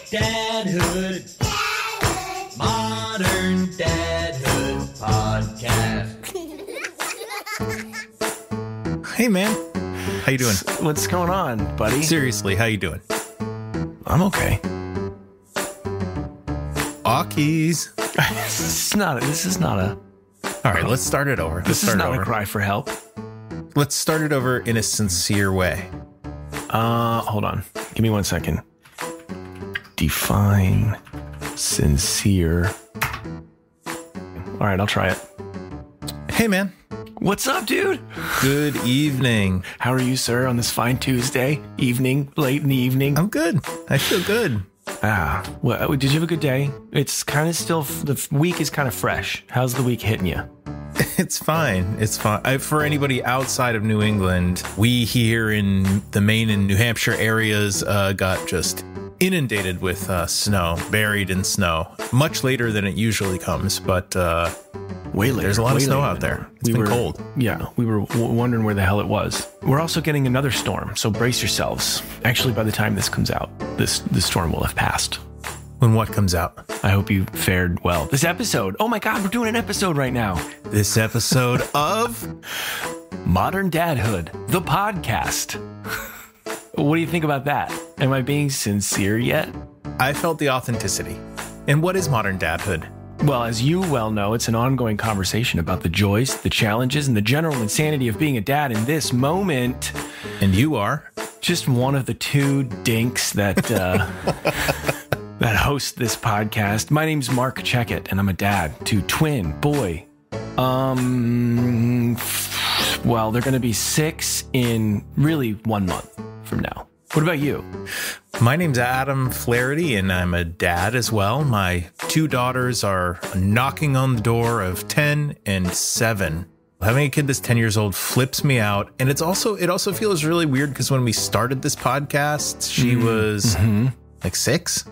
Dadhood. Modern Dadhood podcast. Hey, man. How you doing? What's going on, buddy? Seriously, how you doing? I'm okay. Ockies. This is not a... All right, let's start it over. This is not a cry for help. Let's start it over in a sincere way. Hold on. Give me 1 second. Define sincere. All right, I'll try it. Hey, man. What's up, dude? Good evening. How are you, sir, on this fine Tuesday evening, late in the evening? I'm good. I feel good. Well, did you have a good day? It's kind of still, the week is kind of fresh. How's the week hitting you? It's fine. It's fine. For anybody outside of New England, we here in the Maine and New Hampshire areas got just inundated with snow, buried in snow, much later than it usually comes, but way later. There's a lot of snow out there. It's been cold. Yeah, we were wondering where the hell it was. We're also getting another storm, so brace yourselves. Actually, by the time this comes out, this storm will have passed. When what comes out? I hope you fared well. This episode. Oh my God, we're doing an episode right now. This episode of Modern Dadhood, the podcast. What do you think about that? Am I being sincere yet? I felt the authenticity. And what is Modern Dadhood? Well, as you well know, it's an ongoing conversation about the joys, the challenges, and the general insanity of being a dad in this moment. And you are? Just one of the two dinks that that host this podcast. My name's Mark Checkett, and I'm a dad to twin boy. Well, they're going to be 6 in really 1 month from now. What about you? My name's Adam Flaherty, and I'm a dad as well. My 2 daughters are knocking on the door of 10 and 7. Having a kid that's 10 years old flips me out. And it also feels really weird because when we started this podcast, she was like 6.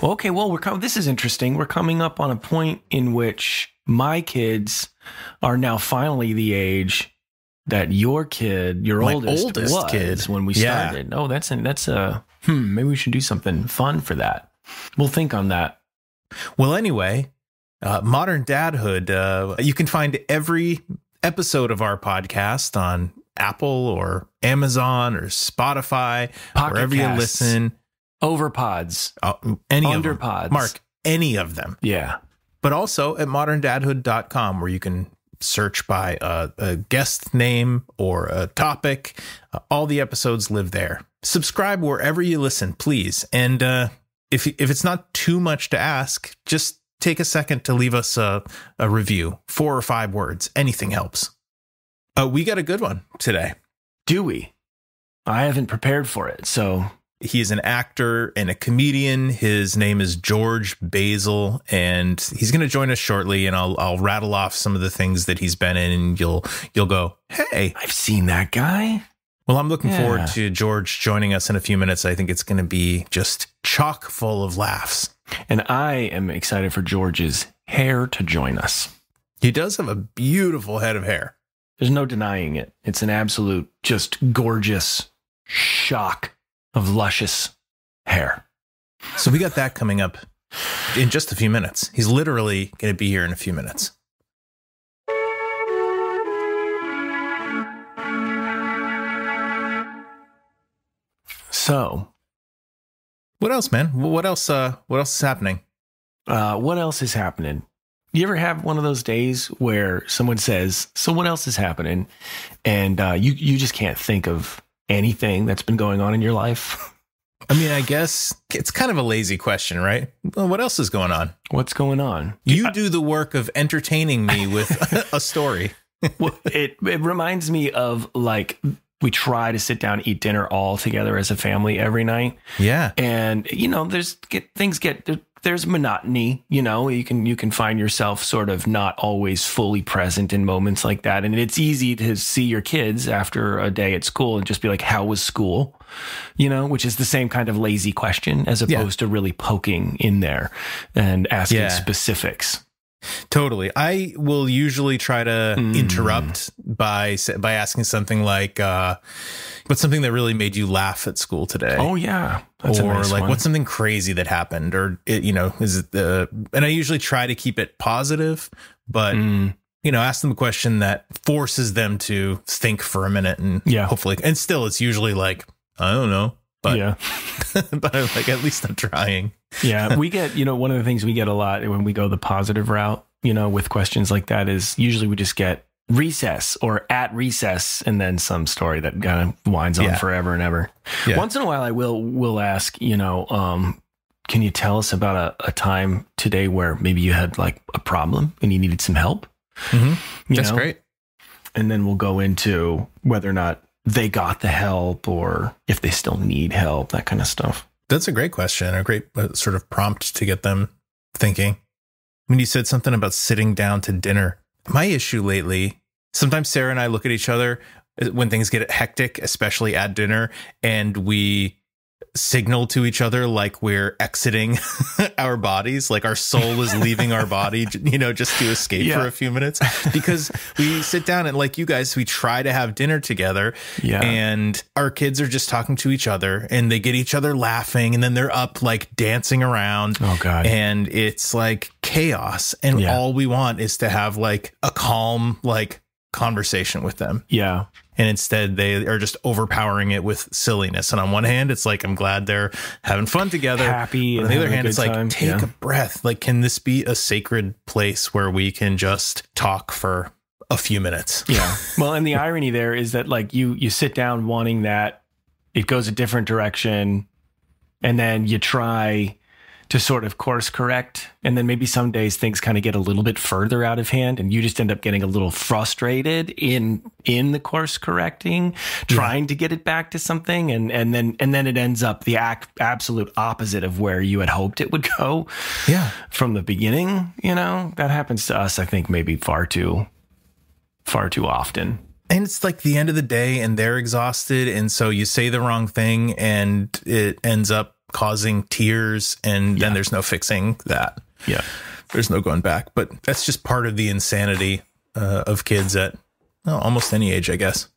Okay, well, this is interesting. We're coming up on a point in which my kids are now finally the age that your kid, my oldest was kid, when we started. Yeah. Oh, that's maybe we should do something fun for that. We'll think on that. Well, anyway, Modern Dadhood, you can find every episode of our podcast on Apple or Amazon or Spotify, Pocket wherever Casts, you listen. Overpods, any Underpods. Of them. Mark, any of them. Yeah. But also at moderndadhood.com, where you can search by a guest name or a topic. All the episodes live there. Subscribe wherever you listen, please. And if it's not too much to ask, just take a second to leave us a review. 4 or 5 words. Anything helps. We got a good one today. Do we? I haven't prepared for it, so... He is an actor and a comedian. His name is George Basil, and he's going to join us shortly. And I'll rattle off some of the things that he's been in, and you'll go, hey, I've seen that guy. Well, I'm looking forward to George joining us in a few minutes. I think it's going to be just chock full of laughs. And I am excited for George's hair to join us. He does have a beautiful head of hair. There's no denying it. It's an absolute, just gorgeous shock of luscious hair. So we got that coming up in just a few minutes. He's literally going to be here in a few minutes. So, what else, man? What else is happening? What else is happening? You ever have one of those days where someone says, "So what else is happening?" And you just can't think of anything that's been going on in your life? I mean, I guess it's kind of a lazy question, right? Well, what else is going on? What's going on? You do the work of entertaining me with a story. Well, it reminds me of, like, we try to sit down and eat dinner all together as a family every night. Yeah. And, there's monotony, you can find yourself sort of not always fully present in moments like that. And it's easy to see your kids after a day at school and just be like, how was school? Which is the same kind of lazy question as opposed to really poking in there and asking specifics. Totally. I will usually try to interrupt by asking something like, what's something that really made you laugh at school today? Oh, yeah. That's or a nice like, one. what's something crazy that happened? Or, is it and I usually try to keep it positive, but, ask them a question that forces them to think for a minute and hopefully, and still it's usually like, I don't know. But, but I'm like, at least I'm trying. Yeah. We get, one of the things we get a lot when we go the positive route, with questions like that is usually we just get recess or at recess and then some story that kind of winds on forever and ever. Yeah. Once in a while, I will ask, can you tell us about a time today where maybe you had like a problem and you needed some help? Mm-hmm. That's great. And then we'll go into whether or not they got the help or if they still need help, that kind of stuff. That's a great question, a great sort of prompt to get them thinking. When you said something about sitting down to dinner, my issue lately, sometimes Sarah and I look at each other when things get hectic, especially at dinner, and we signal to each other like we're exiting our bodies, like our soul is leaving our body, just to escape for a few minutes, because we sit down and like you guys, we try to have dinner together and our kids are just talking to each other and they get each other laughing and then they're up like dancing around. Oh God. And it's like chaos. And all we want is to have like a calm, like conversation with them. Yeah. And instead they are just overpowering it with silliness. And on one hand, it's like, I'm glad they're having fun together. Happy. But on the other hand, it's like, take a breath. Like, can this be a sacred place where we can just talk for a few minutes? Yeah. Well, and the irony there is that like you sit down wanting that it goes a different direction and then you try to sort of course correct. And then maybe some days things kind of get a little bit further out of hand and you just end up getting a little frustrated in the course correcting, trying to get it back to something. And then it ends up the absolute opposite of where you had hoped it would go from the beginning. That happens to us, I think, maybe far too often. And it's like the end of the day and they're exhausted. And so you say the wrong thing and it ends up causing tears and then there's no fixing that. Yeah. There's no going back, but that's just part of the insanity of kids at almost any age, I guess.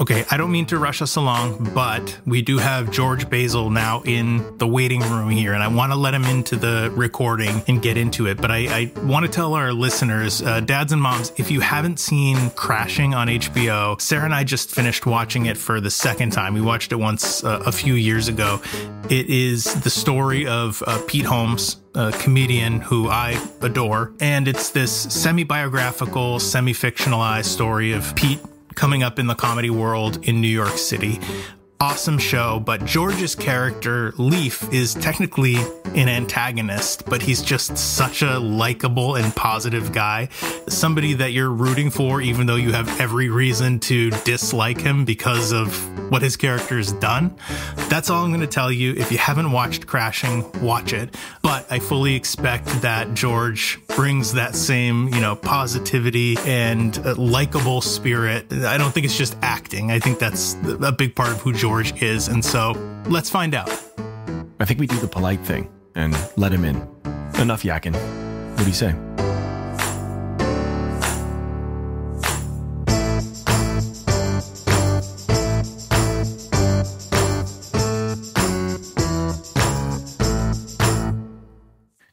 Okay, I don't mean to rush us along, but we do have George Basil now in the waiting room here, and I want to let him into the recording and get into it. But I want to tell our listeners, dads and moms, if you haven't seen Crashing on HBO, Sarah and I just finished watching it for the second time. We watched it once a few years ago. It is the story of Pete Holmes, a comedian who I adore, and it's this semi-biographical, semi-fictionalized story of Pete coming up in the comedy world in New York City. Awesome show, but George's character, Lief, is technically an antagonist, but he's just such a likable and positive guy. Somebody that you're rooting for, even though you have every reason to dislike him because of what his character has done. That's all I'm going to tell you. If you haven't watched Crashing, watch it. But I fully expect that George brings that same, positivity and likable spirit. I don't think it's just acting. I think that's a big part of who George is. And so let's find out. I think we do the polite thing and let him in. Enough yakking. What do you say?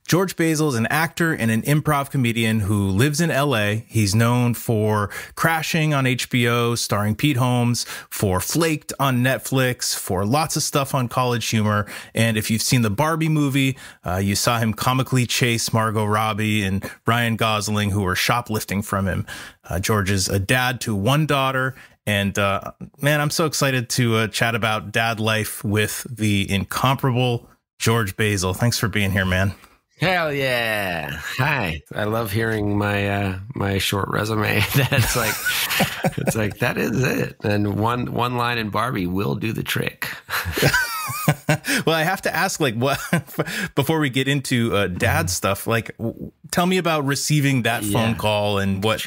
George Basil is an actor and an improv comedian who lives in LA. He's known for Crashing on HBO, starring Pete Holmes, for Flaked on Netflix, for lots of stuff on College Humor. And if you've seen the Barbie movie, you saw him comically chase Margot Robbie and Ryan Gosling, who were shoplifting from him. George is a dad to one daughter. And man, I'm so excited to chat about dad life with the incomparable George Basil. Thanks for being here, man. Hell yeah. Hi. I love hearing my my short resume. That's like it's like that is it. And one line in Barbie will do the trick. Well, I have to ask, like, what before we get into dad stuff, like, tell me about receiving that phone call and what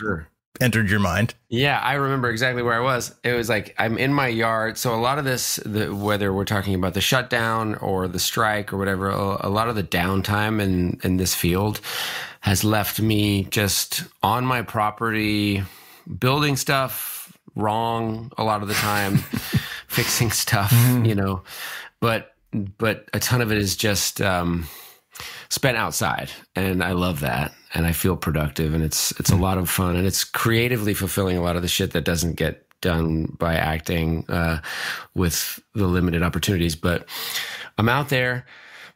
entered your mind? Yeah, I remember exactly where I was. It was like, I'm in my yard. So a lot of this, whether we're talking about the shutdown or the strike or whatever, a lot of the downtime in this field has left me just on my property, building stuff wrong a lot of the time, fixing stuff, but a ton of it is just spent outside, and I love that, and I feel productive, and it's a lot of fun, and it's creatively fulfilling a lot of the shit that doesn't get done by acting with the limited opportunities. But I'm out there,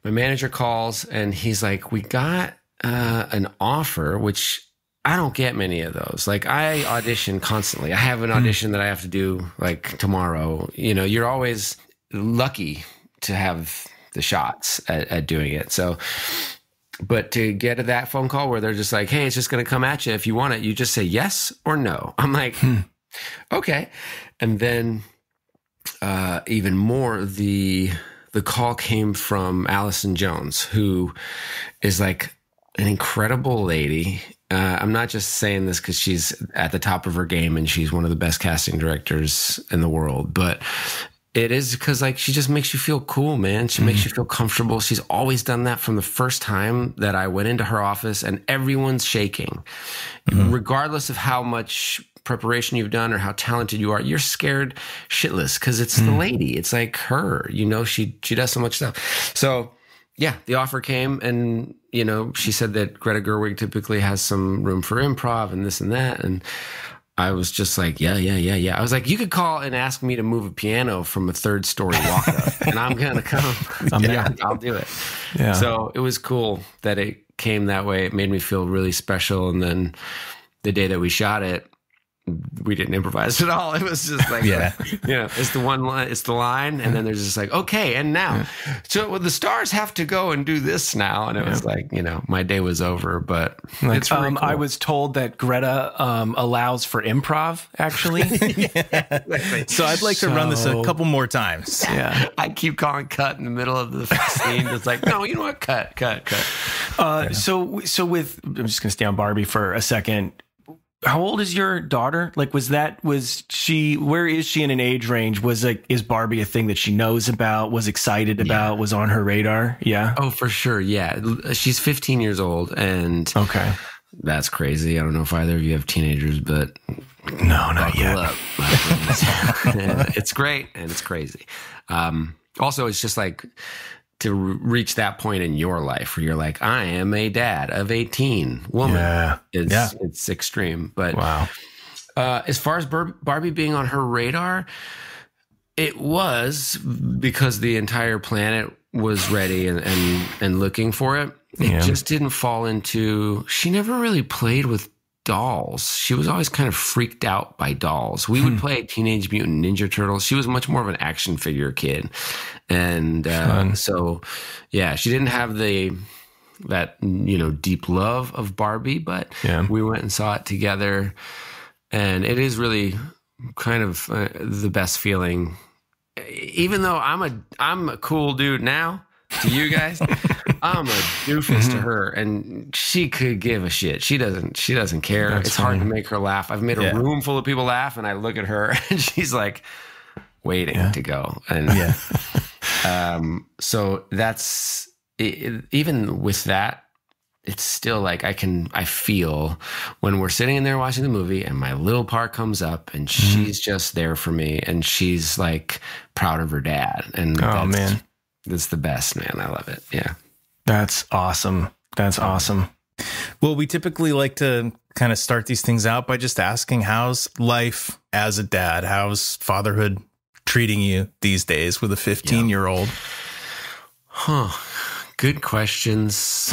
my manager calls, and he's like, we got an offer, which I don't get many of those. Like, I audition constantly. I have an audition that I have to do like tomorrow. You're always lucky to have the shots at doing it. So, but to get that phone call where they're just like, hey, it's just going to come at you. If you want it, you just say yes or no. I'm like, okay. And then even more, the call came from Allison Jones, who is like an incredible lady. I'm not just saying this because she's at the top of her game and she's one of the best casting directors in the world, but it is because like she just makes you feel cool, man. She makes you feel comfortable. She's always done that from the first time that I went into her office, and everyone's shaking. Regardless of how much preparation you've done or how talented you are, you're scared shitless because it's the lady. It's like her, she does so much stuff. So yeah, the offer came, and she said that Greta Gerwig typically has some room for improv and this and that, and I was just like, yeah. I was like, you could call and ask me to move a piano from a 3rd-story walk-up, and I'm going to come. I'm there. I'll do it. Yeah. So it was cool that it came that way. It made me feel really special. And then the day that we shot it, we didn't improvise at all. It was just like, it's the one line, it's the line. And then there's just like, okay, and now, so the stars have to go and do this now. And it was like, my day was over, but it's really cool. I was told that Greta allows for improv, actually. So I'd like to run this a couple more times. Yeah. I keep calling cut in the middle of the scene. It's like, no, you know what? Cut. So with, I'm just going to stay on Barbie for a second. How old is your daughter? Like, where is she in an age range? Is Barbie a thing that she knows about, was excited about, was on her radar? Yeah. Oh, for sure. Yeah. She's 15 years old, and okay. That's crazy. I don't know if either of you have teenagers, but no, not yet. It's great and it's crazy. Also, it's just like, to reach that point in your life where you're like, I am a dad of a teen woman. It's extreme. But wow. As far as Barbie being on her radar, it was because the entire planet was ready and looking for it. It just didn't fall into, she never really played with dolls. She was always kind of freaked out by dolls. We would play Teenage Mutant Ninja Turtles. She was much more of an action figure kid. And so, yeah, she didn't have that deep love of Barbie, but we went and saw it together. And it is really kind of the best feeling. Even though I'm a cool dude now to you guys, I'm a doofus to her, and she could give a shit. She doesn't care. That's hard to make her laugh. I've made a room full of people laugh, and I look at her and she's like waiting to go. And so that's it, even with that, it's still like I feel when we're sitting in there watching the movie and my little part comes up and she's just there for me, and she's like proud of her dad. And that's the best, man. I love it. Yeah. That's awesome. Well, we typically like to kind of start these things out by just asking, how's life as a dad? How's fatherhood treating you these days with a 15-year-old? Good questions.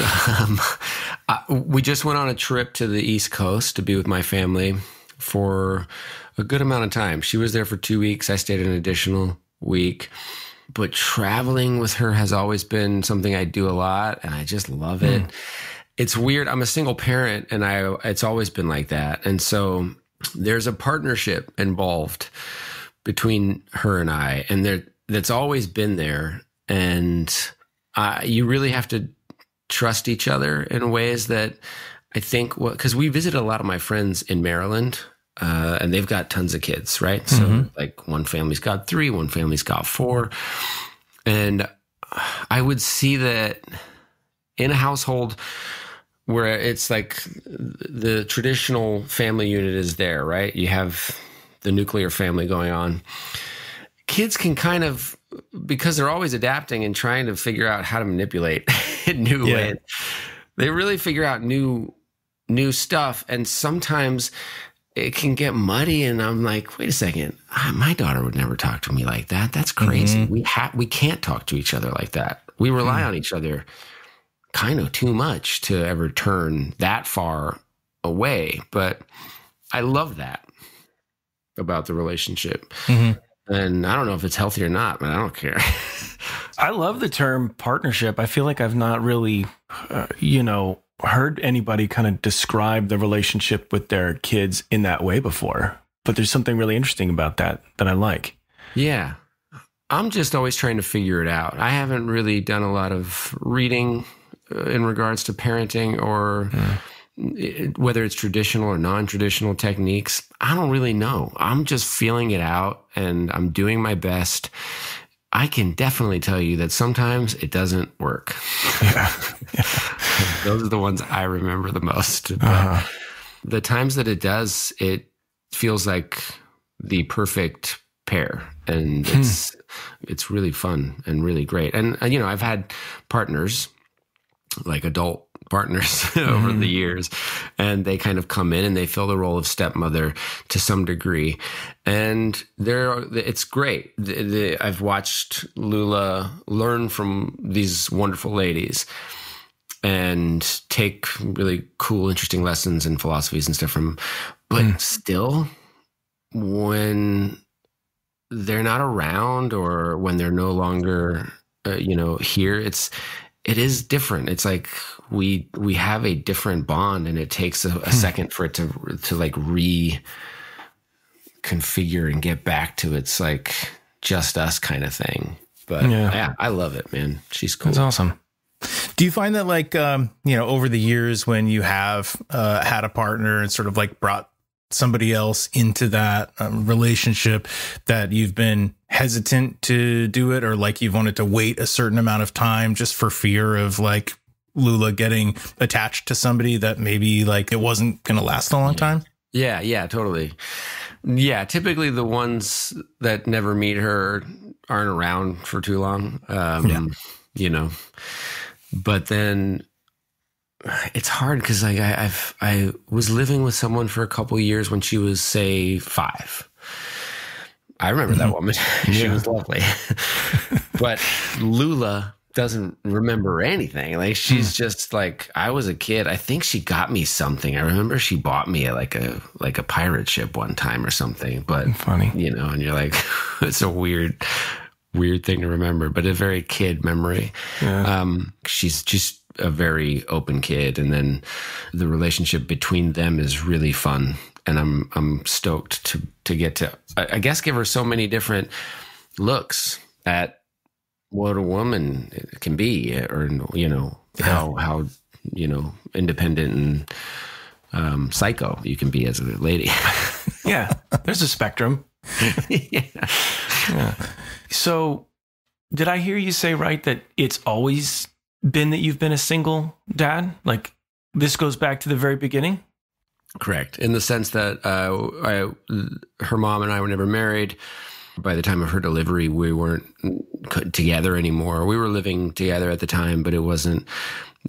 We just went on a trip to the East Coast to be with my family for a good amount of time. She was there for 2 weeks. I stayed an additional week. But traveling with her has always been something I do a lot, and I just love it. It's weird. I'm a single parent, and it's always been like that. And so there's a partnership involved between her and I, and that's always been there. And you really have to trust each other in ways that I think, because we visit a lot of my friends in Maryland, and they've got tons of kids, right? So like one family's got 3, one family's got 4. And I would see that in a household where it's like the traditional family unit is there, right? You have the nuclear family going on. Kids can kind of, because they're always adapting and trying to figure out how to manipulate in new ways, they really figure out new stuff. And sometimes it can get muddy, and I'm like, wait a second, my daughter would never talk to me like that. That's crazy. We can't talk to each other like that. We rely on each other kind of too much to ever turn that far away. But I love that about the relationship. And I don't know if it's healthy or not, but I don't care. I love the term partnership. I feel like I've not really, heard anybody kind of describe the relationship with their kids in that way before. But there's something really interesting about that I like. Yeah. I'm just always trying to figure it out. I haven't really done a lot of reading in regards to parenting or whether it's traditional or non-traditional techniques. I don't really know. I'm just feeling it out, and I'm doing my best. I can definitely tell you that sometimes it doesn't work. Those are the ones I remember the most. But the times that it does, it feels like the perfect pair, and it's really fun and really great. And I've had partners, like adult partners over the years, and they kind of come in and they fill the role of stepmother to some degree, and it's great. I've watched Lula learn from these wonderful ladies and take really cool, interesting lessons and philosophies and stuff from them. But still, when they're not around or when they're no longer, here, it is different. It's like we have a different bond, and it takes a second for it to like reconfigure and get back to its like just us kind of thing. But yeah, I love it, man. She's cool. That's awesome. Do you find that like, over the years when you have had a partner and sort of like brought somebody else into that relationship, that you've been hesitant to do it, or like you've wanted to wait a certain amount of time just for fear of like Lula getting attached to somebody that maybe like it wasn't going to last a long time? Yeah, totally. Yeah, typically the ones that never meet her aren't around for too long. But then it's hard because like I was living with someone for a couple of years when she was, say, 5. I remember that woman. She was lovely. But Lula doesn't remember anything. Like she's just like, I was a kid. I think she got me something. I remember she bought me like a pirate ship one time or something. But funny, and you're like, it's a weird thing to remember, but a very kid memory. Yeah. She's just a very open kid, and then the relationship between them is really fun, and I'm stoked to get to, I guess, give her so many different looks at what a woman can be, or how independent and psycho you can be as a lady. Yeah, there's a spectrum. Yeah. So, did I hear you say right that it's always been that you've been a single dad? Like this goes back to the very beginning? Correct. In the sense that her mom and I were never married. By the time of her delivery, we weren't together anymore. We were living together at the time, but it wasn't,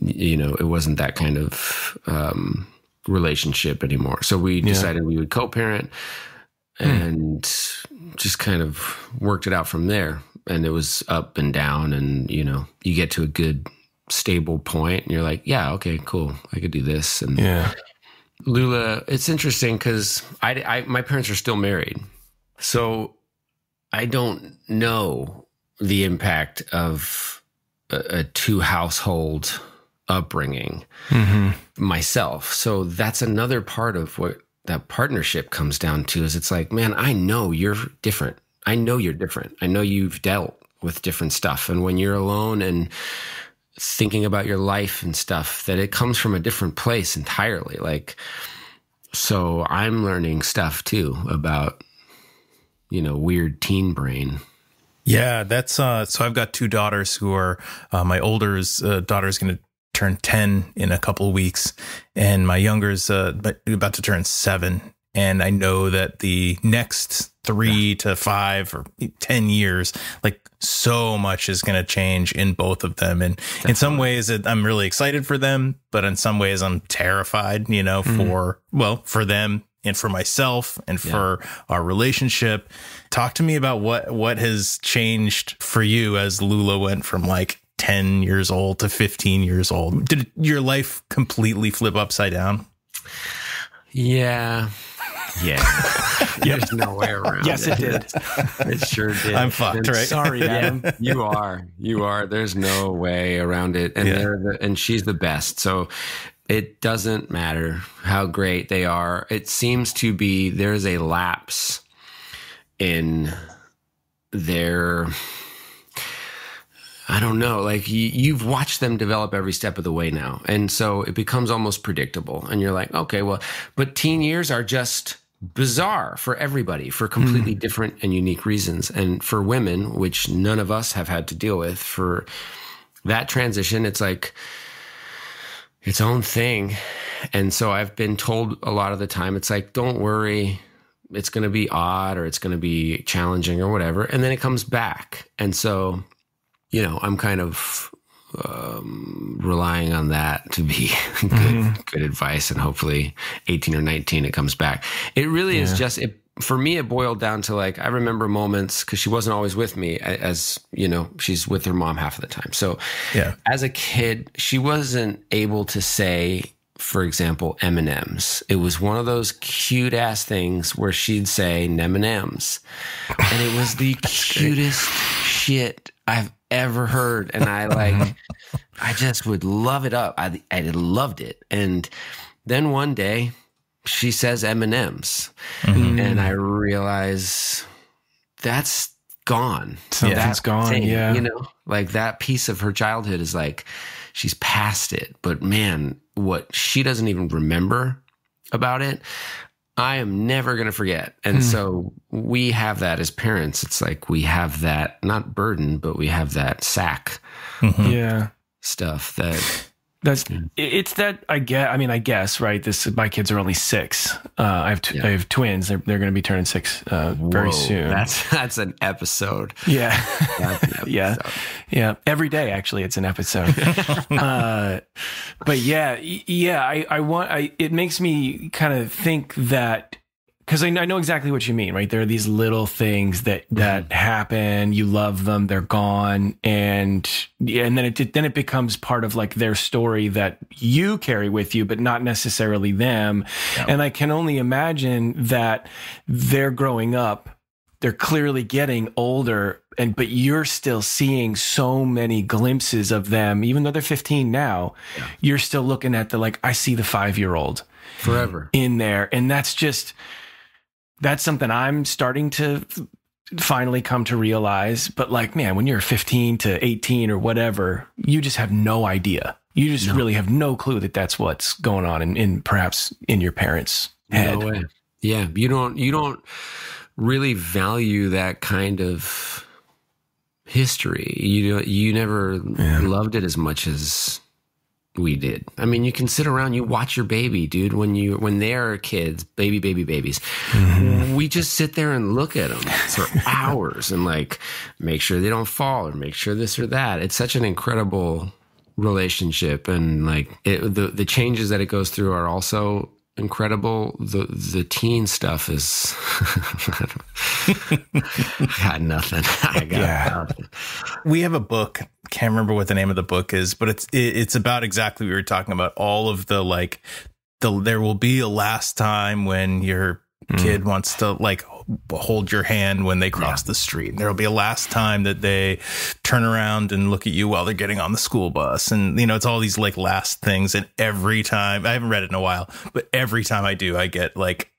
it wasn't that kind of relationship anymore. So we decided we would co-parent and just kind of worked it out from there. And it was up and down, and, you get to a good stable point and you're like, yeah, okay, cool. I could do this. And Lula, it's interesting because my parents are still married. So I don't know the impact of a 2-household upbringing myself. So that's another part of what that partnership comes down to, is it's like, man, I know you're different. I know you're different. I know you've dealt with different stuff. And when you're alone and thinking about your life and stuff, that it comes from a different place entirely. Like, so I'm learning stuff too about, weird teen brain. Yeah, that's so I've got two daughters who are my older's daughter is going to turn 10 in a couple of weeks, and my younger's about to turn 7. And I know that the next 3 to 5 or 10 years, like so much is going to change in both of them. And in some ways I'm really excited for them, but in some ways I'm terrified, for them and for myself and for our relationship. Talk to me about what has changed for you as Lula went from like 10 years old to 15 years old. Did your life completely flip upside down? Yeah. There's no way around it. Yes, it did. It sure did. I'm fucked, right? Sorry, Adam. You are. There's no way around it. And and she's the best. So it doesn't matter how great they are. It seems to be there's a lapse in their, I don't know, like you've watched them develop every step of the way now. And so it becomes almost predictable. And you're like, okay, well, but teen years are just bizarre for everybody for completely different and unique reasons. And for women, which none of us have had to deal with, for that transition, it's like its own thing. And so I've been told a lot of the time, it's like, don't worry, it's going to be odd or it's going to be challenging or whatever. And then it comes back. And so, I'm kind of relying on that to be good advice, and hopefully 18 or 19 it comes back. It really is just for me. It boiled down to like, I remember moments, because she wasn't always with me, as she's with her mom half of the time. So as a kid, she wasn't able to say, for example, M&Ms. It was one of those cute ass things where she'd say M&Ms, and it was the cutest shit I've ever heard. And I just would love it up. I loved it. And then one day she says M&Ms, and I realize that's gone. Something's gone. Thing, like that piece of her childhood is like, she's past it. But man, what she doesn't even remember about it, I am never going to forget. And so we have that as parents. It's like we have that, not burden, but we have that sack stuff it's that I guess, right? My kids are only 6. I have twins. They're going to be turning 6 very soon. That's an episode. Yeah. Yeah. Every day, actually, it's an episode. But it makes me kind of think that, because I know exactly what you mean, right? There are these little things that happen. You love them, they're gone, and then it becomes part of like their story that you carry with you, but not necessarily them. Yeah. And I can only imagine that they're growing up. They're clearly getting older, but you're still seeing so many glimpses of them, even though they're 15 now. Yeah. You're still looking at I see the 5-year-old forever in there, and that's something I'm starting to finally come to realize. But like, man, when you're 15 to 18 or whatever, you just have no idea. You just really have no clue that that's what's going on in perhaps in your parents' head. No way. Yeah. You don't really value that kind of history. You never loved it as much as we did. I mean, you can sit around, you watch your baby, dude, when they're kids, babies. We just sit there and look at them for hours and like make sure they don't fall or make sure this or that. It's such an incredible relationship, and like the changes that it goes through are also incredible. The teen stuff is I got nothing. Nothing. We have a book. Can't remember what the name of the book is, but it's about exactly what we were talking about. All of there will be a last time when your kid wants to like hold your hand when they cross the street. There'll be a last time that they turn around and look at you while they're getting on the school bus. And, it's all these like last things. And every time, I haven't read it in a while, but every time I do, I get like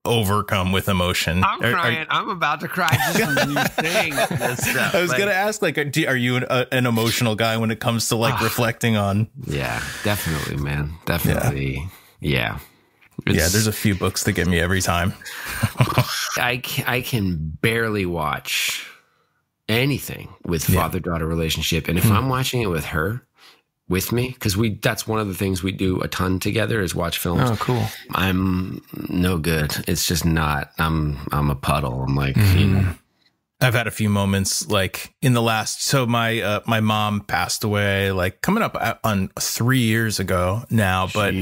overcome with emotion. I'm crying. I'm about to cry just when you saying this stuff. I was going to ask, like, are you an emotional guy when it comes to like reflecting on? Yeah, definitely, man. Definitely. Yeah. There's a few books that get me every time. I can barely watch anything with father-daughter relationship. And if I'm watching it with her, with me, because that's one of the things we do a ton together is watch films. Oh, cool. I'm no good. It's just not. I'm a puddle. I'm like, you know. I've had a few moments like in the last. So my mom passed away like coming up on 3 years ago now, but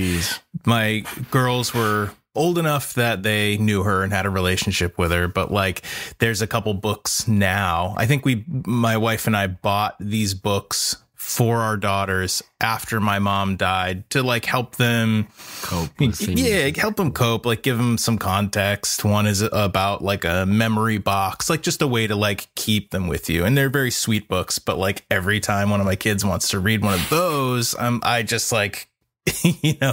my girls were old enough that they knew her and had a relationship with her. But like, there's a couple books now. I think my wife and I bought these books for our daughters after my mom died to like help them cope. Help them cope, like give them some context. One is about like a memory box, like just a way to like keep them with you. And they're very sweet books, but like every time one of my kids wants to read one of those, I just like,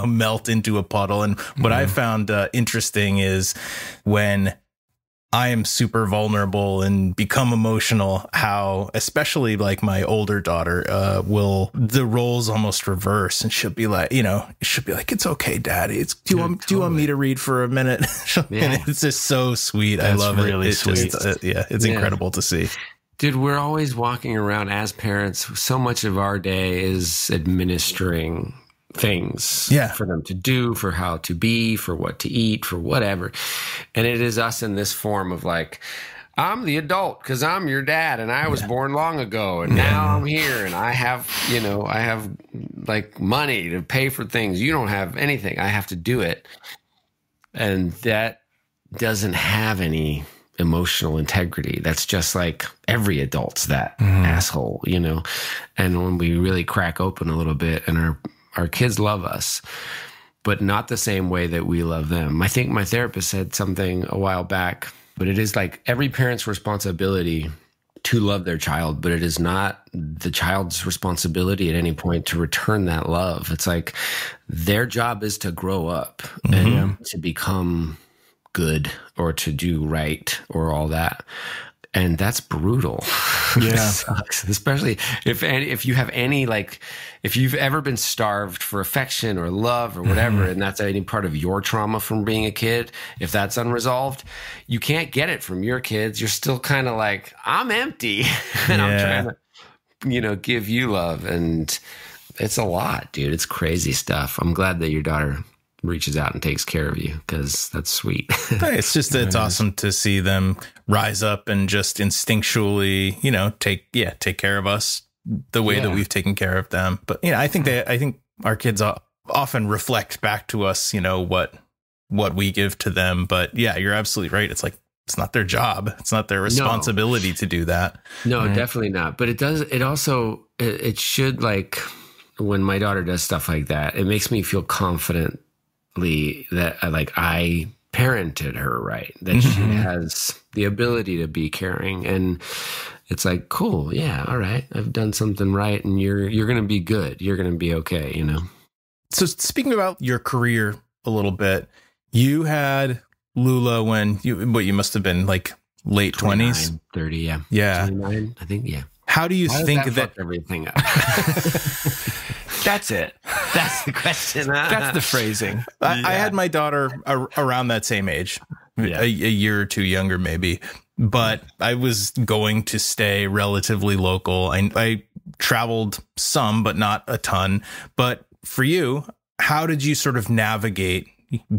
melt into a puddle. And what I found interesting is when I am super vulnerable and become emotional, how especially like my older daughter the roles almost reverse, and she'll be like, it's okay, Daddy. Do you want me to read for a minute? And it's just so sweet. That's I love it. Really sweet. It's incredible to see. Dude, we're always walking around as parents. So much of our day is administering things for them to do, for how to be, for what to eat, for whatever. And it is us in this form of like, I'm the adult because I'm your dad and I was born long ago and now I'm here and I have like money to pay for things. You don't have anything. I have to do it. And that doesn't have any emotional integrity. That's just like every adult's that asshole, And when we really crack open a little bit and our kids love us, but not the same way that we love them. I think my therapist said something a while back, but it is like every parent's responsibility to love their child, but it is not the child's responsibility at any point to return that love. It's like their job is to grow up and to become good or to do right or all that. And that's brutal. Yeah. Sucks. Especially if you have any, like, if you've ever been starved for affection or love or whatever, and that's any part of your trauma from being a kid, if that's unresolved, you can't get it from your kids. You're still kind of like, I'm empty and I'm trying to, give you love. And it's a lot, dude. It's crazy stuff. I'm glad that your daughter reaches out and takes care of you because that's sweet. It's just, it's awesome to see them rise up and just instinctually, take care of us the way that we've taken care of them. But, I think our kids often reflect back to us, what we give to them. But yeah, you're absolutely right. It's like, it's not their job. It's not their responsibility to do that. No, definitely not. But it should, like, when my daughter does stuff like that, it makes me feel confident that I parented her right, that she has the ability to be caring, and it's like, cool, yeah, all right, I've done something right, and you're gonna be good, you're gonna be okay, So speaking about your career a little bit, you had Lula when you must have been like late 20s, 30, 29, I think, How do you think that everything up? That's it. That's the question. That's the phrasing. I had my daughter around that same age, a year or two younger, maybe. But I was going to stay relatively local. I traveled some, but not a ton. But for you, how did you sort of navigate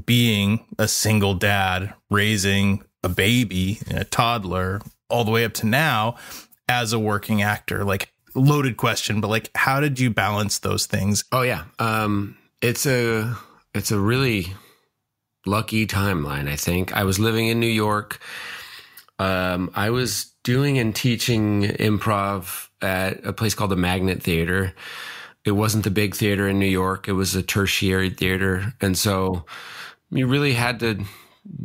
being a single dad, raising a baby, a toddler, all the way up to now as a working actor? Like, loaded question, but like, how did you balance those things? Oh yeah. It's a really lucky timeline. I think I was living in New York. I was doing and teaching improv at a place called the Magnet Theater. It wasn't the big theater in New York. It was a tertiary theater. And so you really had to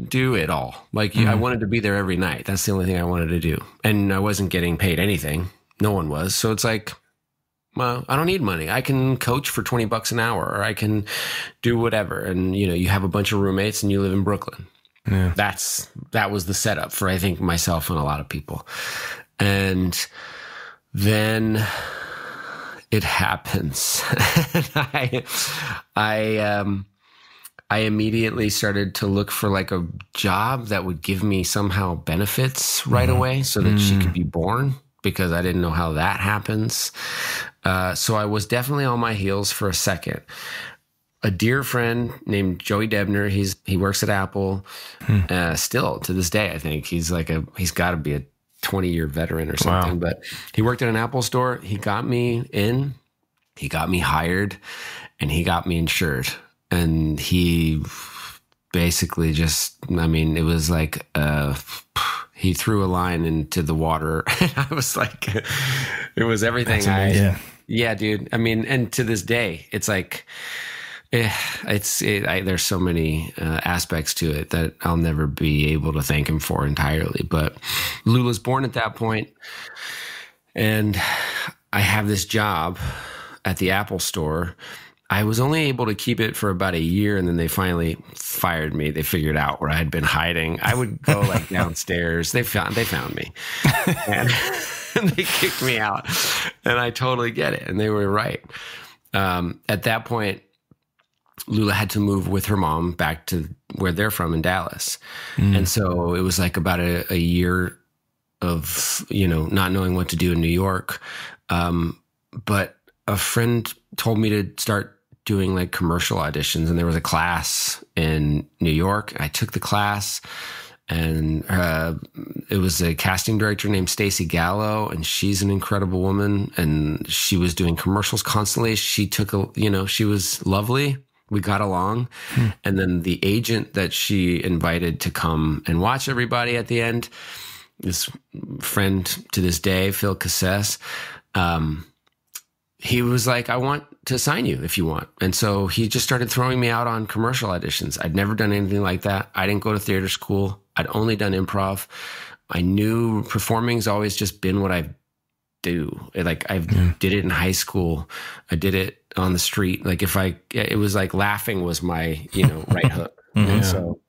do it all. Like I wanted to be there every night. That's the only thing I wanted to do. And I wasn't getting paid anything. No one was. So it's like, well, I don't need money. I can coach for $20 an hour, or I can do whatever. And, you have a bunch of roommates and you live in Brooklyn. Yeah. That was the setup for, I think, myself and a lot of people. And then it happens. I immediately started to look for like a job that would give me somehow benefits right away so that she could be born, because I didn't know how that happens. So I was definitely on my heels for a second. A dear friend named Joey Debner, he works at Apple, still to this day. I think he's got to be a 20-year veteran or something. Wow. But he worked at an Apple store. He got me in, he got me hired, and he got me insured. And he basically just, it was like he threw a line into the water, and I was like, it was everything. Yeah, dude. And to this day, it's like, there's so many aspects to it that I'll never be able to thank him for entirely. But Lula's born at that point, and I have this job at the Apple store. I was only able to keep it for about a year, and then they finally fired me. They figured out where I had been hiding. I would go like downstairs. They found me, and they kicked me out. And I totally get it, and they were right. At that point, Lula had to move with her mom back to where they're from in Dallas, and so it was like about a year of not knowing what to do in New York. But a friend told me to start doing like commercial auditions, and there was a class in New York. I took the class, and it was a casting director named Stacey Gallo, and she's an incredible woman, and she was doing commercials constantly. She she was lovely. We got along. And then the agent that she invited to come and watch everybody at the end, this friend to this day, Phil Cassess, he was like, I want to sign you if you want. And so he just started throwing me out on commercial auditions. I'd never done anything like that. I didn't go to theater school. I'd only done improv. I knew performing's always just been what I do. I did it in high school. I did it on the street. It was like laughing was my, right hook. And so,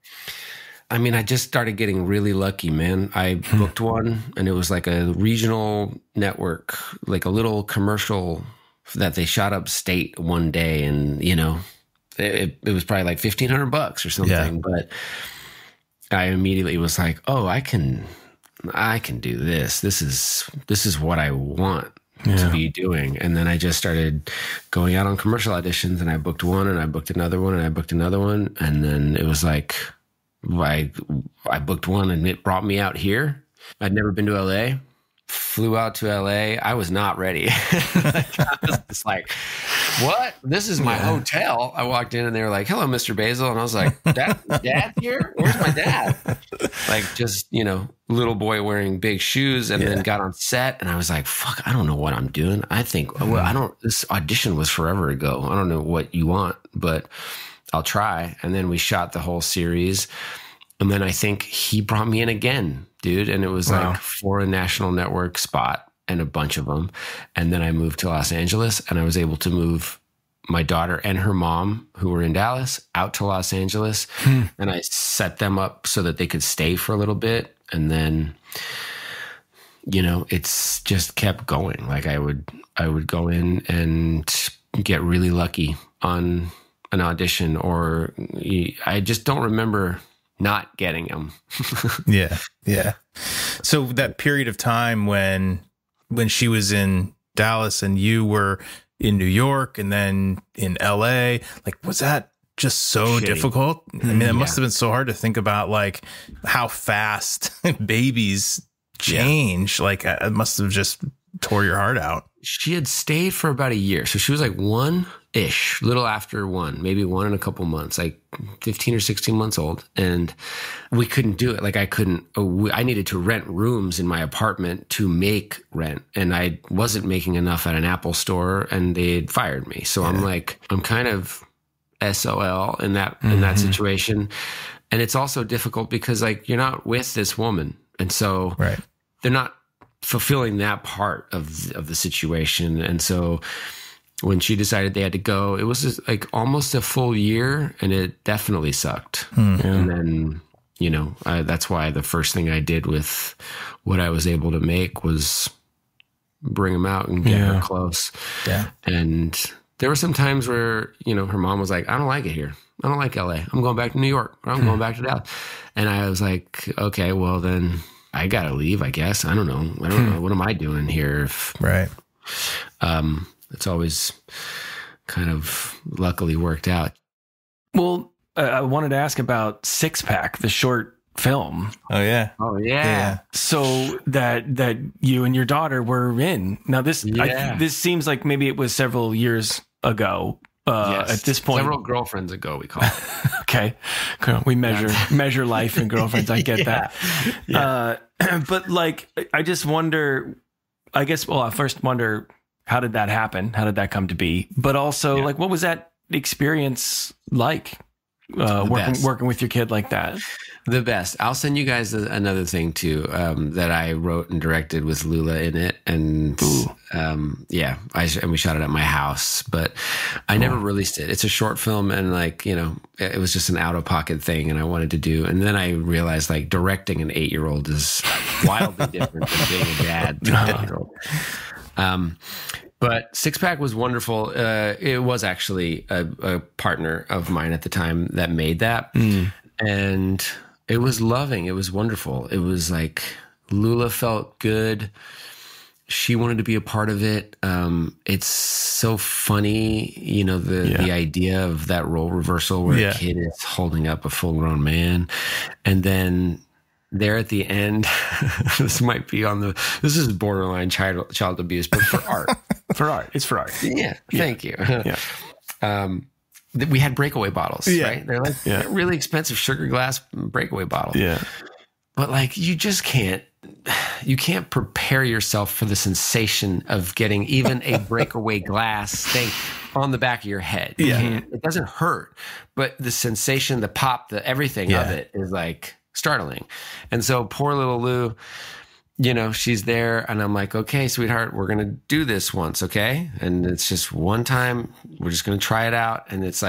I just started getting really lucky, man. I booked one, and it was like a regional network, like a little commercial that they shot upstate one day. And, it was probably like $1,500 or something. Yeah. But I immediately was like, oh, I can do this. This is what I want to be doing. And then I just started going out on commercial auditions, and I booked one, and I booked another one, and I booked another one. And then it was like, I booked one, and it brought me out here. I'd never been to LA. Flew out to LA. I was not ready. I was just like, what? This is my hotel. I walked in, and they were like, hello, Mr. Basil. And I was like, dad here? Where's my dad? Like, just, little boy wearing big shoes, and then got on set, and I was like, fuck, I don't know what I'm doing. I think, this audition was forever ago. I don't know what you want, but I'll try. And then we shot the whole series. And then I think he brought me in again, dude. And it was like for a national network spot and a bunch of them. And then I moved to Los Angeles, and I was able to move my daughter and her mom, who were in Dallas, out to Los Angeles. And I set them up so that they could stay for a little bit. And then, it's just kept going. Like I would go in and get really lucky on an audition, or I just don't remember not getting them. Yeah. So that period of time when she was in Dallas and you were in New York and then in LA, like, was that just so difficult? It must have been so hard to think about, like, how fast babies change. Like, it must have just tore your heart out. She had stayed for about a year. So she was like one-ish, little after one, maybe one and a couple months, like 15 or 16 months old. And we couldn't do it. Like I needed to rent rooms in my apartment to make rent. And I wasn't making enough at an Apple store, and they had fired me. So I'm kind of SOL in that situation. And it's also difficult because, like, you're not with this woman. And so they're not fulfilling that part of the situation. And so when she decided they had to go, it was just like almost a full year, and it definitely sucked. And then That's why the first thing I did with what I was able to make was bring him out and get her close. Yeah. And there were some times where, her mom was like, I don't like it here. I don't like LA. I'm going back to New York, or I'm going back to Dallas. And I was like, okay, well then I got to leave, I guess. I don't know. What am I doing here? Right. It's always kind of luckily worked out. Well, I wanted to ask about Six Pack, the short film. Oh yeah. So that you and your daughter were in. Now this seems like maybe it was several years ago. Yes. At this point, several girlfriends ago, we call it. Okay, we measure life in girlfriends. I get that. Yeah. But like, I just wonder. I guess. Well, I first wonder, how did that happen? How did that come to be? But also, like, what was that experience like? Working with your kid like that? The best. I'll send you guys another thing too, that I wrote and directed with Lula in it. And, and we shot it at my house, but I never released it. It's a short film, and it was just an out of pocket thing, and I wanted to do. And then I realized directing an 8-year-old is wildly different than being a dad to an 8-year-old. But Six Pack was wonderful. It was actually a partner of mine at the time that made that. And it was loving. It was wonderful. It was like Lula felt good. She wanted to be a part of it. It's so funny, the idea of that role reversal where a kid is holding up a full-grown man. And then there at the end, this is borderline child abuse, but for art. It's for art. Yeah. Thank you. Yeah. We had breakaway bottles, right? They're like really expensive sugar glass breakaway bottles. Yeah. But you just can't prepare yourself for the sensation of getting even a breakaway glass thing on the back of your head. It doesn't hurt, but the sensation, the pop, the everything of it is startling. And so poor little Lou, she's there, and I'm like, okay, sweetheart, we're going to do this once. Okay. And it's just one time, we're just going to try it out. And it's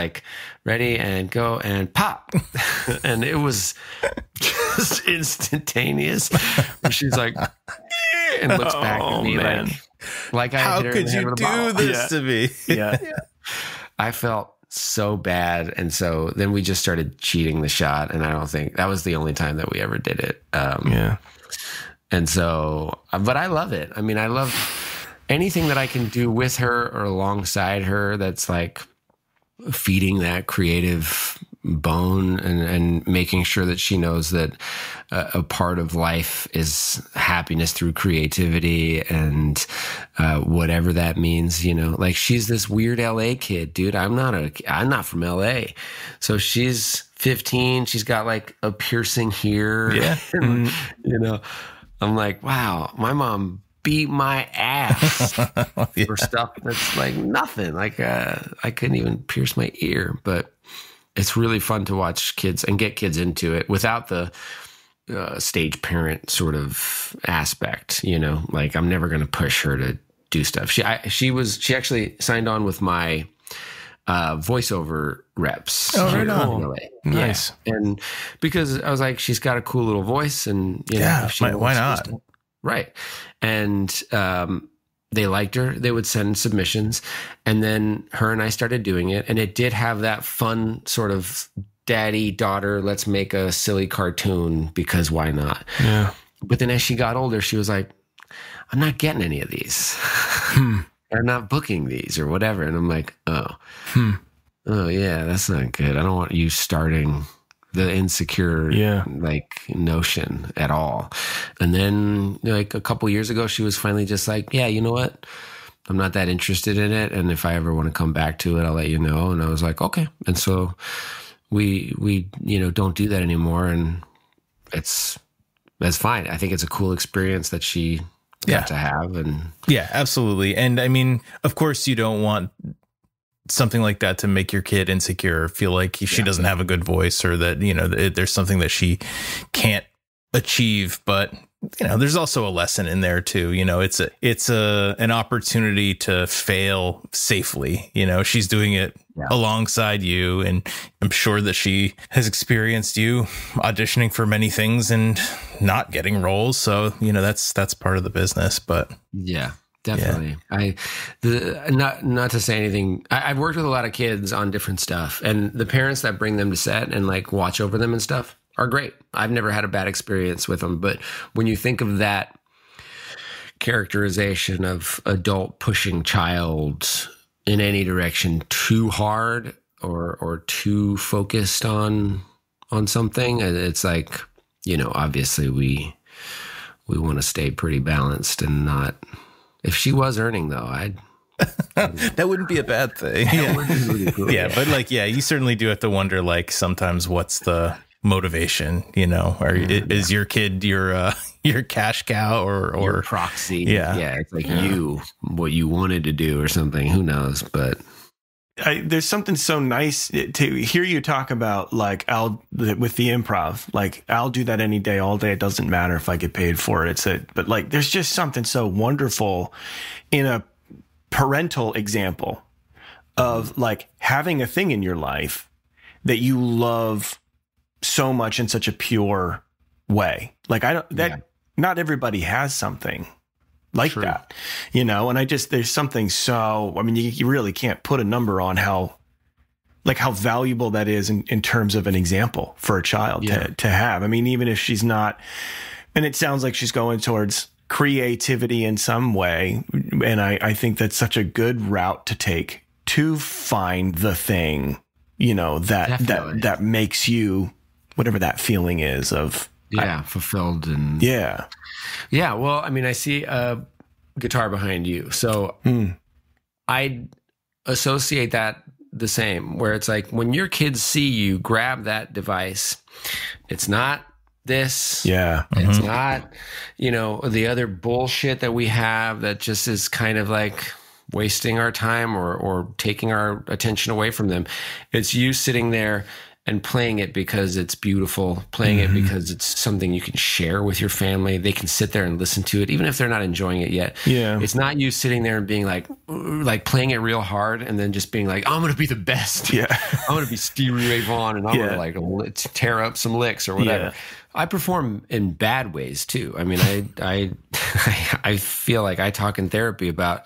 ready and go and pop. And it was just instantaneous. She's like, and looks back at me like I how hit her could you do this to me? I felt so bad. And so then we just started cheating the shot. And I don't think that was the only time that we ever did it. And so, but I love it. I mean, I love anything that I can do with her or alongside her that's feeding that creative bone and making sure that she knows that a part of life is happiness through creativity and whatever that means, she's this weird LA kid, dude. I'm not from LA. So she's 15. She's got a piercing here. Yeah. And, I'm like, wow, my mom beat my ass for stuff that's nothing. I couldn't even pierce my ear, but it's really fun to watch kids and get kids into it without the stage parent sort of aspect, I'm never going to push her to do stuff. She actually signed on with my voiceover reps. Oh, right on. Nice. Yeah. And because I was like, she's got a cool little voice, and why not? Right. And they liked her. They would send submissions, and then her and I started doing it, and it did have that fun sort of daddy daughter, let's make a silly cartoon because why not? Yeah. But then as she got older, she was like, I'm not getting any of these. Or not booking these or whatever. And I'm like, oh yeah, that's not good. I don't want you starting the insecure notion at all. And then a couple years ago, she was finally just like, yeah, you know what? I'm not that interested in it. And if I ever want to come back to it, I'll let you know. And I was like, okay. And so we don't do that anymore. And that's fine. I think it's a cool experience that she got to have. And absolutely. And I mean, of course you don't want something like that to make your kid insecure, feel like she doesn't have a good voice, or that, there's something that she can't achieve. But, there's also a lesson in there too. It's an opportunity to fail safely. She's doing it alongside you. And I'm sure that she has experienced you auditioning for many things and not getting roles. So, that's part of the business, but yeah. Definitely. Not to say anything. I've worked with a lot of kids on different stuff, and the parents that bring them to set and like watch over them and stuff are great. I've never had a bad experience with them. But when you think of that characterization of adult pushing child in any direction too hard or too focused on something, it's like, obviously we want to stay pretty balanced and not. If she was earning, though, that wouldn't be a bad thing. Yeah, really cool. But you certainly do have to wonder, like, sometimes what's the motivation? Or is your kid your cash cow or your proxy? Yeah, it's like what you wanted to do or something. Who knows? But there's something so nice to hear you talk about, like, with the improv. Like, I'll do that any day, all day. It doesn't matter if I get paid for it. But like, there's just something so wonderful in a parental example of like having a thing in your life that you love so much in such a pure way. Like, not everybody has something like True. That, and there's something you really can't put a number on how valuable that is in terms of an example for a child to have. I mean, even if she's not, and it sounds like she's going towards creativity in some way. And I think that's such a good route to take to find the thing, that makes you, whatever that feeling is of, fulfilled and yeah. Well, I mean, I see a guitar behind you, so I associate that the same. Where it's like when your kids see you grab that device, it's not this, it's not the other bullshit that we have that just is kind of like wasting our time or taking our attention away from them. It's you sitting there and playing it because it's beautiful, playing it because it's something you can share with your family. They can sit there and listen to it, even if they're not enjoying it yet. Yeah. It's not you sitting there and being like playing it real hard and then just being like, I'm going to be the best. Yeah. I'm going to be Stevie Ray Vaughan and I'm going to like tear up some licks or whatever. Yeah. I perform in bad ways too. I mean, I feel like I talk in therapy about,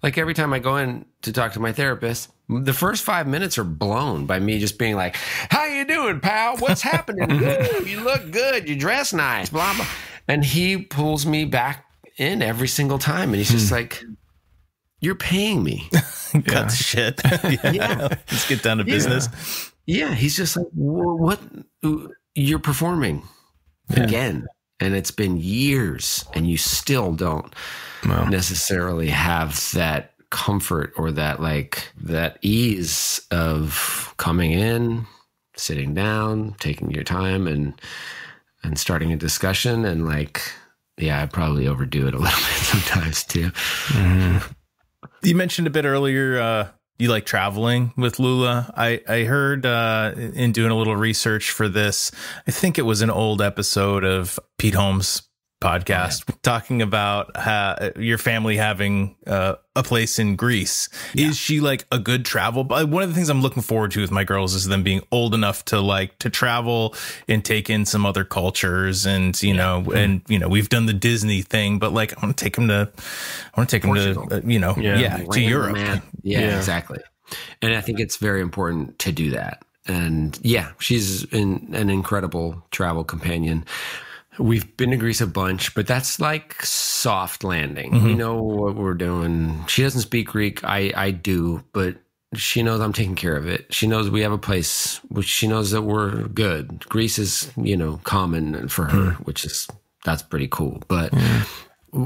like, every time I go in to talk to my therapist, the first 5 minutes are blown by me just being like, how you doing, pal? What's happening? Ooh, you look good. You dress nice, blah, blah. And he pulls me back in every single time. And he's just like, you're paying me. Cut the shit. Let's get down to business. Yeah. He's just like, what? You're performing again. And it's been years and you still don't necessarily have that comfort or that ease of coming in, sitting down, taking your time and starting a discussion. And I probably overdo it a little bit sometimes too. You mentioned a bit earlier, you like traveling with Lula. I heard in doing a little research for this, I think it was an old episode of Pete Holmes' podcast talking about your family having a place in Greece. Is she like a good travel? One of the things I'm looking forward to with my girls is them being old enough to travel and take in some other cultures, and we've done the Disney thing, but like I want to take them to to Europe. Yeah, exactly. And I think it's very important to do that. And she's an incredible travel companion. We've been to Greece a bunch, but that's like soft landing. We know what we're doing. She doesn't speak Greek. I do, but she knows I'm taking care of it. She knows we have a place, which she knows that we're good. Greece is, common for her, that's pretty cool. But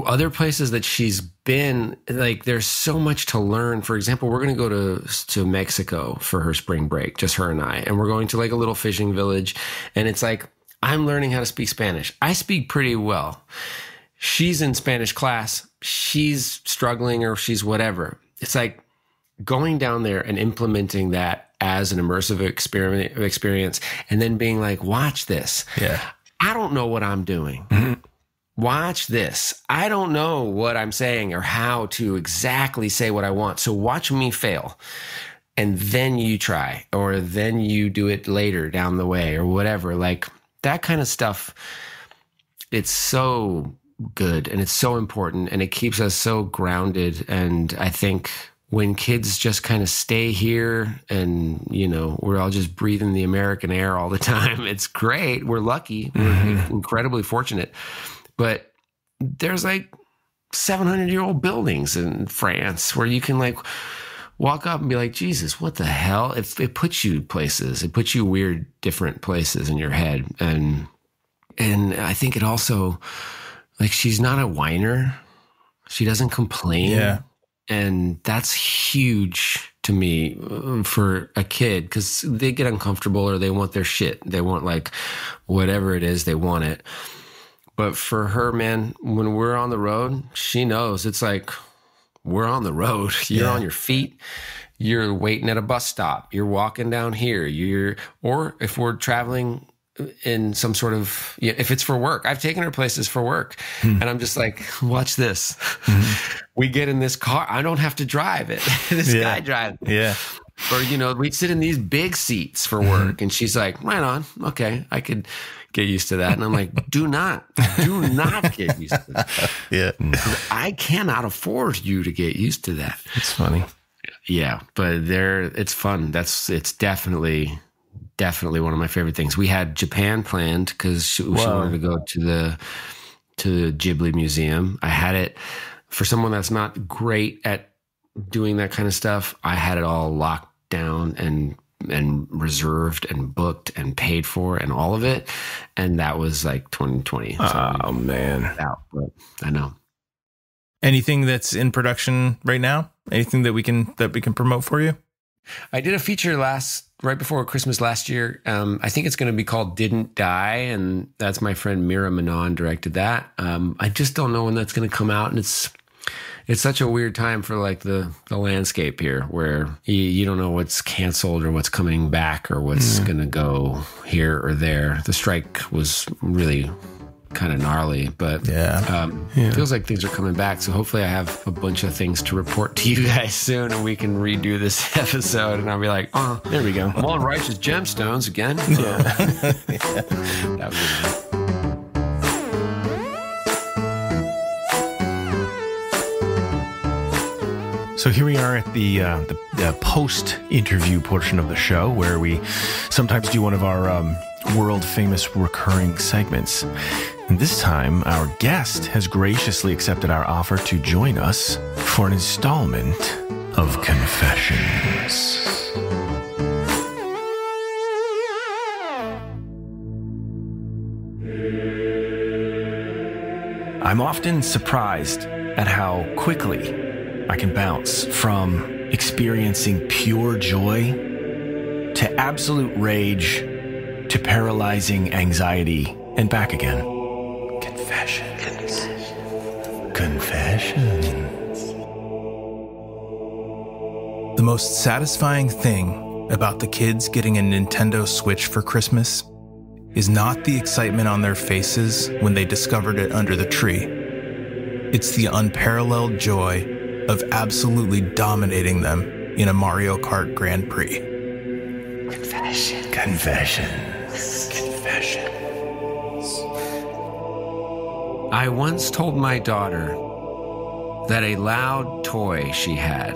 other places that she's been, like, there's so much to learn. For example, we're going to go to Mexico for her spring break, just her and I, and we're going to like a little fishing village. And it's like, I'm learning how to speak Spanish. I speak pretty well. She's in Spanish class. She's struggling or she's whatever. It's like going down there and implementing that as an immersive experience and then being like, watch this. Yeah. I don't know what I'm doing. Watch this. I don't know what I'm saying or how to exactly say what I want. So watch me fail. and then you try, or then you do it later down the way or whatever. Like that kind of stuff, it's so good and it's so important and it keeps us so grounded. And I think when kids just kind of stay here and, you know, we're all just breathing the American air all the time, it's great. We're lucky. We're incredibly fortunate. But there's like 700-year-old buildings in France where you can like walk up and be like, Jesus, what the hell? It puts you places. It puts you weird, different places in your head. And I think it also, like, she's not a whiner. She doesn't complain. Yeah. And that's huge to me for a kid, because they get uncomfortable or they want their shit. They want like whatever it is, they want it. But for her, man, when we're on the road, she knows it's like, we're on the road. You're on your feet. You're waiting at a bus stop. You're walking down here. Or if we're traveling in some sort of, if it's for work, I've taken her places for work, and I'm just like, watch this. We get in this car. I don't have to drive it. This guy drives. Yeah. Or, you know, we sit in these big seats for work, and she's like, right on. Okay, I could get used to that. And I'm like, do not get used to that. Yeah. I cannot afford you to get used to that. It's funny. Yeah, but it's fun. It's definitely one of my favorite things. We had Japan planned because she wanted to go to the Ghibli Museum. I had it for someone that's not great at doing that kind of stuff. I had it all locked down and reserved and booked and paid for and all of it. And that was like 2020. Oh man. But I know. Anything that's in production right now? Anything that we can promote for you? I did a feature right before Christmas last year. I think it's going to be called Didn't Die. And that's my friend Mira Manon directed that. I just don't know when that's going to come out. And it's such a weird time for like the landscape here, where you don't know what's canceled or what's coming back or what's going to go here or there. The strike was really kind of gnarly, but it feels like things are coming back. So hopefully I have a bunch of things to report to you guys soon, and we can redo this episode, and I'll be like, oh, there we go. I'm on Righteous Gemstones again. That would be nice. So here we are at the post-interview portion of the show, where we sometimes do one of our world-famous recurring segments. And this time, our guest has graciously accepted our offer to join us for an installment of Confessions. I'm often surprised at how quickly I can bounce from experiencing pure joy to absolute rage to paralyzing anxiety and back again. Confessions. The most satisfying thing about the kids getting a Nintendo Switch for Christmas is not the excitement on their faces when they discovered it under the tree. It's the unparalleled joy of absolutely dominating them in a Mario Kart Grand Prix. Confessions. I once told my daughter that a loud toy she had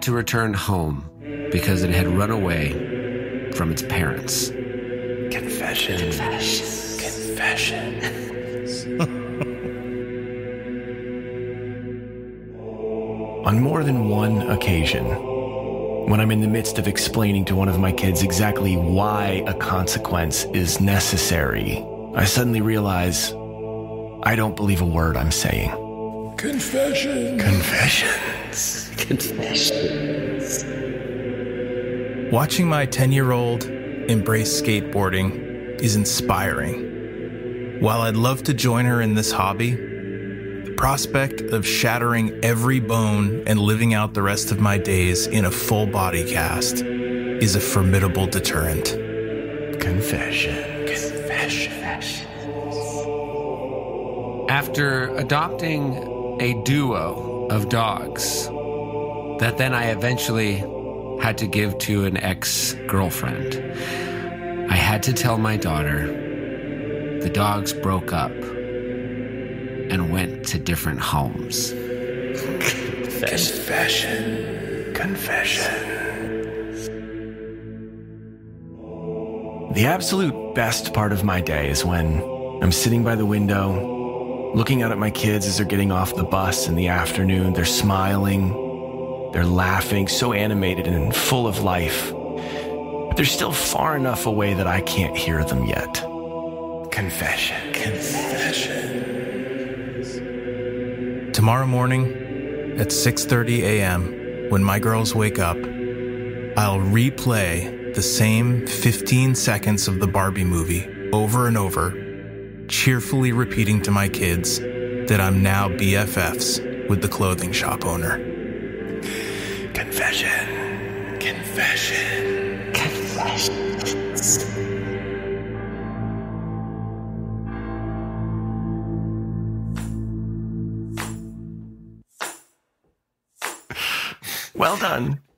to return home because it had run away from its parents. Confessions. On more than one occasion, when I'm in the midst of explaining to one of my kids exactly why a consequence is necessary, I suddenly realize I don't believe a word I'm saying. Confessions. Watching my 10-year-old embrace skateboarding is inspiring. While I'd love to join her in this hobby, the prospect of shattering every bone and living out the rest of my days in a full body cast is a formidable deterrent. Confessions. After adopting a duo of dogs, that then I eventually had to give to an ex-girlfriend. I had to tell my daughter the dogs broke up and went to different homes. Confession. The absolute best part of my day is when I'm sitting by the window, looking out at my kids as they're getting off the bus in the afternoon. They're smiling, they're laughing, so animated and full of life. But they're still far enough away that I can't hear them yet. Confession. Tomorrow morning at 6:30 a.m., when my girls wake up, I'll replay the same 15 seconds of the Barbie movie over and over, cheerfully repeating to my kids that I'm now BFFs with the clothing shop owner. Confession.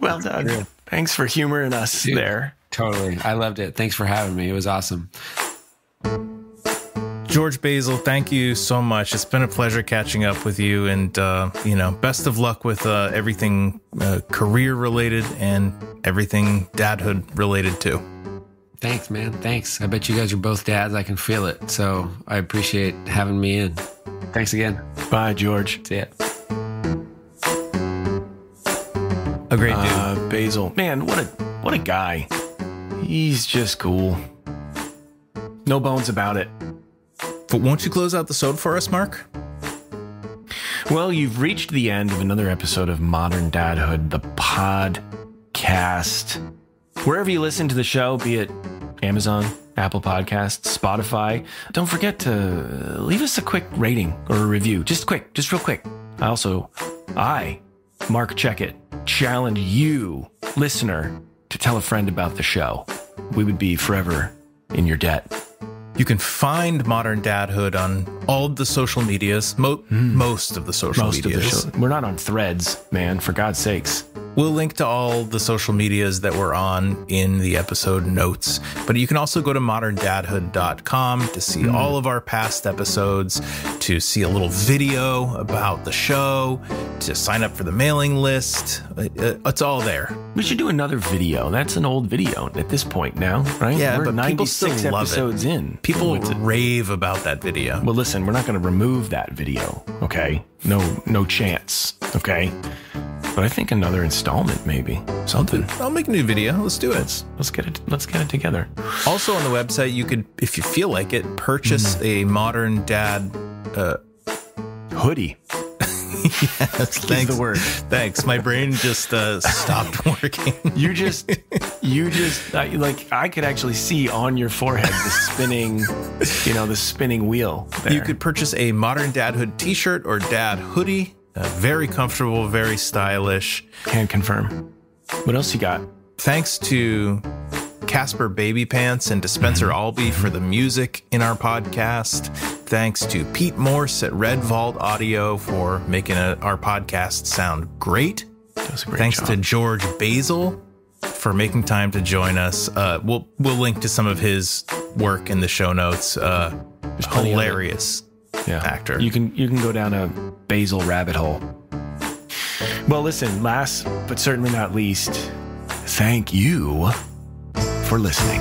Well done. Yeah. Thanks for humoring us there. Totally. I loved it. Thanks for having me. It was awesome. George Basil, thank you so much. It's been a pleasure catching up with you, and best of luck with everything career related and everything dadhood related too. Thanks, man. Thanks. I bet you guys are both dads. I can feel it. So I appreciate having me in. Thanks again. Bye, George. See ya. A great dude. Basil. Man, what a guy. He's just cool. No bones about it. But won't you close out the sode for us, Mark? Well, you've reached the end of another episode of Modern Dadhood, the podcast. Wherever you listen to the show, be it Amazon, Apple Podcasts, Spotify, don't forget to leave us a quick rating or a review. Just real quick. I, Mark Checkett, challenge you, listener, to tell a friend about the show. We would be forever in your debt. You can find Modern Dadhood on all the social medias, most of the social medias. We're not on Threads, man, for God's sakes. We'll link to all the social medias that we're on in the episode notes. But you can also go to moderndadhood.com to see all of our past episodes, to see a little video about the show, to sign up for the mailing list. It's all there. We should do another video. That's an old video at this point now, right? Yeah, we're but 96 people still love episodes it. in. People rave about that video. Well, listen, we're not going to remove that video, okay? No chance, okay? But I think another installment, maybe. Something. I'll make a new video. Let's do it. Let's get it together. Also on the website, you could, if you feel like it, purchase a Modern Dad hoodie. Yes, thanks. The word. Thanks. My brain just stopped working. You just like, I could actually see on your forehead the spinning wheel there. You could purchase a Modern Dadhood t-shirt or dad hoodie. Very comfortable, very stylish. Can confirm. What else you got? Thanks to Casper Baby Pants and to Spencer Albee for the music in our podcast. Thanks to Pete Morse at Red Vault Audio for making our podcast sound great. That was a great Thanks job. to George Basil for making time to join us. We'll link to some of his work in the show notes. Hilarious. Yeah. Actor. You can go down a Basil rabbit hole. Well, listen, last but certainly not least, thank you for listening.